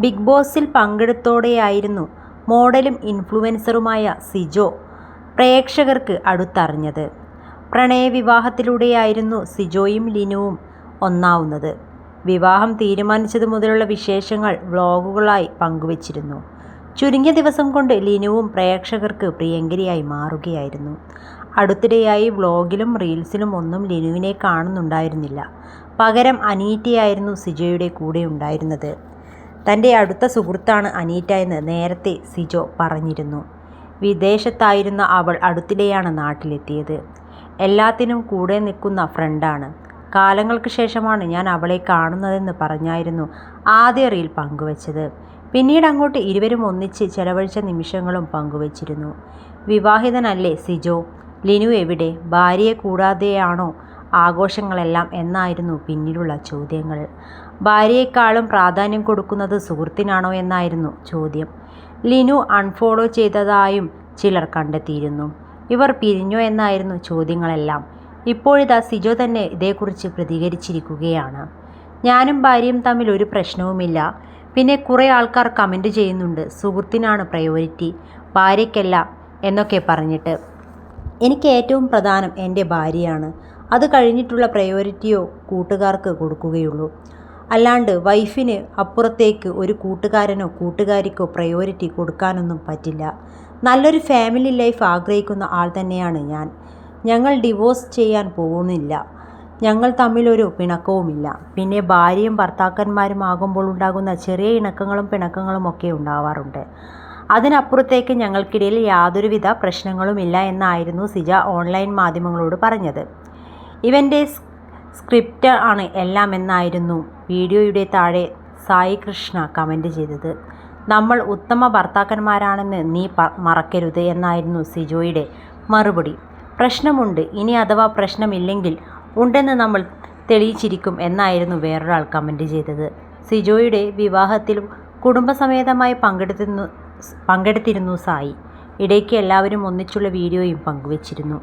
Big ബോസിൽ പങ്കെടുത്തോടെയായിരുന്നു മോഡലും ഇൻഫ്ലുവൻസറുമായ സിജോ പ്രേക്ഷകർക്ക് അടുത്തറിഞ്ഞത്. പ്രണയവിവാഹത്തിലൂടെയായിരുന്നു സിജോയും ലിനുവും ഒന്നാവുന്നത്. വിവാഹം തീരുമാനിച്ചതു മുതലുള്ള വിശേഷങ്ങൾ വ്ലോഗുകളായി പങ്കുവച്ചിരുന്നു. ചുരുങ്ങിയ ദിവസം കൊണ്ട് ലിനുവും പ്രേക്ഷകർക്ക് പ്രിയങ്കരിയായി മാറുകയായിരുന്നു. അടുത്തിടെയായി വ്ലോഗിലും റീൽസിലും ഒന്നും ലിനുവിനെ കാണുന്നുണ്ടായിരുന്നില്ല. പകരം അനീറ്റയായിരുന്നു സിജോയുടെ കൂടെ ഉണ്ടായിരുന്നത്. തൻ്റെ അടുത്ത സുഹൃത്താണ് അനീറ്റ എന്ന് നേരത്തെ സിജോ പറഞ്ഞിരുന്നു. വിദേശത്തായിരുന്ന അവൾ അടുത്തിടെയാണ് നാട്ടിലെത്തിയത്. എല്ലാത്തിനും കൂടെ നിൽക്കുന്ന ഫ്രണ്ടാണ്. കാലങ്ങൾക്ക് ശേഷമാണ് ഞാൻ അവളെ കാണുന്നതെന്ന് പറഞ്ഞായിരുന്നു ആദ്യ റീൽ പങ്കുവച്ചത്. പിന്നീട് അങ്ങോട്ട് ഇരുവരും ഒന്നിച്ച് ചെലവഴിച്ച നിമിഷങ്ങളും പങ്കുവച്ചിരുന്നു. വിവാഹിതനല്ലേ സിജോ? ലിനു എവിടെ? ഭാര്യയെ കൂടാതെയാണോ ആഘോഷങ്ങളെല്ലാം എന്നായിരുന്നു പിന്നിലുള്ള ചോദ്യങ്ങൾ. ഭാര്യയെക്കാളും പ്രാധാന്യം കൊടുക്കുന്നത് സുഹൃത്തിനാണോ എന്നായിരുന്നു ചോദ്യം. ലിനു അൺഫോളോ ചെയ്തതായും ചിലർ കണ്ടെത്തിയിരുന്നു. ഇവർ പിരിഞ്ഞോ എന്നായിരുന്നു ചോദ്യങ്ങളെല്ലാം. ഇപ്പോഴിതാ സിജോ തന്നെ ഇതേക്കുറിച്ച് പ്രതികരിച്ചിരിക്കുകയാണ്. ഞാനും ഭാര്യയും തമ്മിൽ ഒരു പ്രശ്നവുമില്ല. പിന്നെ കുറേ ആൾക്കാർ കമൻറ്റ് ചെയ്യുന്നുണ്ട് സുഹൃത്തിനാണ് പ്രയോറിറ്റി, ഭാര്യയ്ക്കല്ല എന്നൊക്കെ പറഞ്ഞിട്ട്. എനിക്ക് ഏറ്റവും പ്രധാനം എൻ്റെ ഭാര്യയാണ്. അത് കഴിഞ്ഞിട്ടുള്ള പ്രയോറിറ്റിയോ കൂട്ടുകാർക്ക് കൊടുക്കുകയുള്ളൂ. അല്ലാണ്ട് വൈഫിന് അപ്പുറത്തേക്ക് ഒരു കൂട്ടുകാരനോ കൂട്ടുകാരിക്കോ പ്രയോറിറ്റി കൊടുക്കാനൊന്നും പറ്റില്ല. നല്ലൊരു ഫാമിലി ലൈഫ് ആഗ്രഹിക്കുന്ന ആൾ തന്നെയാണ് ഞാൻ. ഞങ്ങൾ ഡിവോഴ്സ് ചെയ്യാൻ പോകുന്നില്ല. ഞങ്ങൾ തമ്മിലൊരു പിണക്കവുമില്ല. പിന്നെ ഭാര്യയും ഭർത്താക്കന്മാരും ആകുമ്പോൾ ഉണ്ടാകുന്ന ചെറിയ ഇണക്കങ്ങളും പിണക്കങ്ങളും ഒക്കെ ഉണ്ടാവാറുണ്ട്. അതിനപ്പുറത്തേക്ക് ഞങ്ങൾക്കിടയിൽ യാതൊരുവിധ പ്രശ്നങ്ങളുമില്ല എന്നായിരുന്നു സിജ ഓൺലൈൻ മാധ്യമങ്ങളോട് പറഞ്ഞത്. ഇവൻ്റെ സ്ക്രിപ്റ്റ് ആണ് എല്ലാം എന്നായിരുന്നു വീഡിയോയുടെ താഴെ സായി കൃഷ്ണ കമൻറ്റ് ചെയ്തത്. നമ്മൾ ഉത്തമ ഭർത്താക്കന്മാരാണെന്ന് നീ മറക്കരുത് എന്നായിരുന്നു സിജോയുടെ മറുപടി. പ്രശ്നമുണ്ട്, ഇനി അഥവാ പ്രശ്നമില്ലെങ്കിൽ ഉണ്ടെന്ന് നമ്മൾ തെളിയിച്ചിരിക്കും എന്നായിരുന്നു വേറൊരാൾ കമൻറ്റ് ചെയ്തത്. സിജോയുടെ വിവാഹത്തിൽ കുടുംബസമേതമായി പങ്കെടുത്തിരുന്നു സായി. ഇടയ്ക്ക് എല്ലാവരും ഒന്നിച്ചുള്ള വീഡിയോയും പങ്കുവച്ചിരുന്നു.